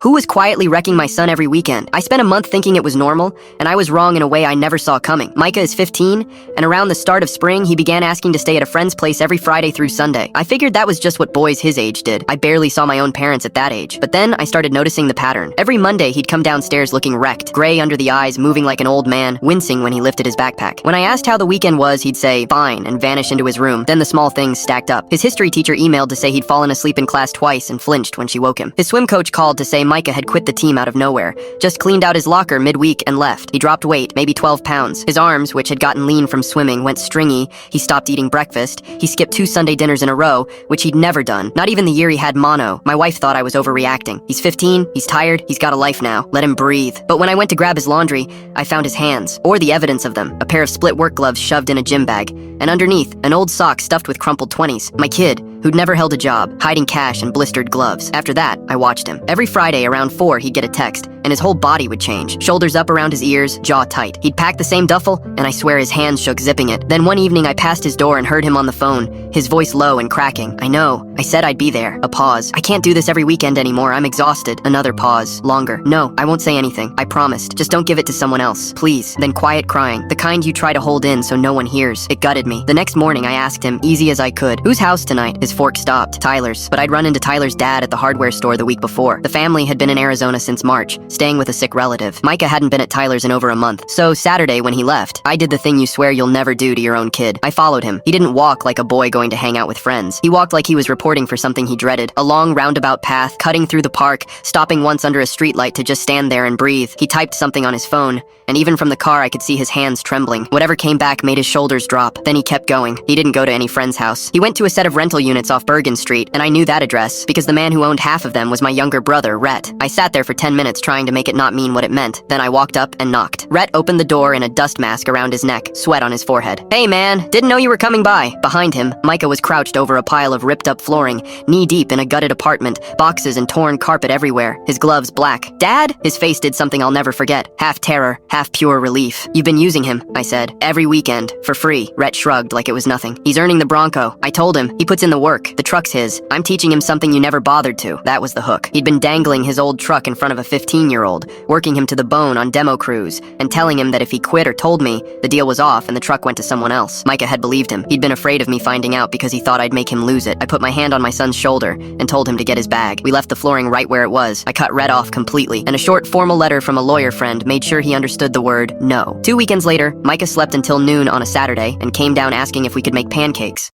Who was quietly wrecking my son every weekend? I spent a month thinking it was normal, and I was wrong in a way I never saw coming. Micah is 15, and around the start of spring, he began asking to stay at a friend's place every Friday through Sunday. I figured that was just what boys his age did. I barely saw my own parents at that age. But then I started noticing the pattern. Every Monday, he'd come downstairs looking wrecked, gray under the eyes, moving like an old man, wincing when he lifted his backpack. When I asked how the weekend was, he'd say, "Fine," and vanish into his room. Then the small things stacked up. His history teacher emailed to say he'd fallen asleep in class twice and flinched when she woke him. His swim coach called to say Micah had quit the team out of nowhere, just cleaned out his locker midweek and left. He dropped weight, maybe 12 pounds. His arms, which had gotten lean from swimming, went stringy. He stopped eating breakfast. He skipped 2 Sunday dinners in a row, which he'd never done. Not even the year he had mono. My wife thought I was overreacting. He's 15, he's tired, he's got a life now. Let him breathe. But when I went to grab his laundry, I found his hands, or the evidence of them, a pair of split work gloves shoved in a gym bag, and underneath, an old sock stuffed with crumpled 20s. My kid, who'd never held a job, hiding cash in blistered gloves. After that, I watched him. Every Friday around 4, he'd get a text, and his whole body would change. Shoulders up around his ears, jaw tight. He'd pack the same duffel, and I swear his hands shook zipping it. Then one evening I passed his door and heard him on the phone, his voice low and cracking. "I know. I said I'd be there." A pause. "I can't do this every weekend anymore. I'm exhausted." Another pause. Longer. "No, I won't say anything. I promised. Just don't give it to someone else. Please." Then quiet crying. The kind you try to hold in so no one hears. It gutted me. The next morning I asked him, easy as I could, "Whose house tonight?" His fork stopped. Tyler's. But I'd run into Tyler's dad at the hardware store the week before. The family had been in Arizona since March, staying with a sick relative. Micah hadn't been at Tyler's in over a month. So Saturday when he left, I did the thing you swear you'll never do to your own kid. I followed him. He didn't walk like a boy going to hang out with friends. He walked like he was reporting for something he dreaded. A long roundabout path, cutting through the park, stopping once under a streetlight to just stand there and breathe. He typed something on his phone, and even from the car I could see his hands trembling. Whatever came back made his shoulders drop. Then he kept going. He didn't go to any friend's house. He went to a set of rental units off Bergen Street, and I knew that address because the man who owned half of them was my younger brother, Rhett. I sat there for 10 minutes trying to make it not mean what it meant. Then I walked up and knocked. Rhett opened the door in a dust mask around his neck, sweat on his forehead. "Hey man, didn't know you were coming by." Behind him, Micah was crouched over a pile of ripped up flooring, knee-deep in a gutted apartment, boxes and torn carpet everywhere, his gloves black. "Dad?" His face did something I'll never forget. Half terror, half pure relief. "You've been using him," I said. "Every weekend, for free." Rhett shrugged like it was nothing. "He's earning the Bronco." I told him. "He puts in the work. The truck's his. I'm teaching him something you never bothered to." That was the hook. He'd been dangling his old truck in front of a 15-year-old, working him to the bone on demo crews, and telling him that if he quit or told me, the deal was off and the truck went to someone else. Micah had believed him. He'd been afraid of me finding out because he thought I'd make him lose it. I put my hand on my son's shoulder and told him to get his bag. We left the flooring right where it was. I cut Rhett off completely, and a short formal letter from a lawyer friend made sure he understood the word no. 2 weekends later, Micah slept until noon on a Saturday and came down asking if we could make pancakes.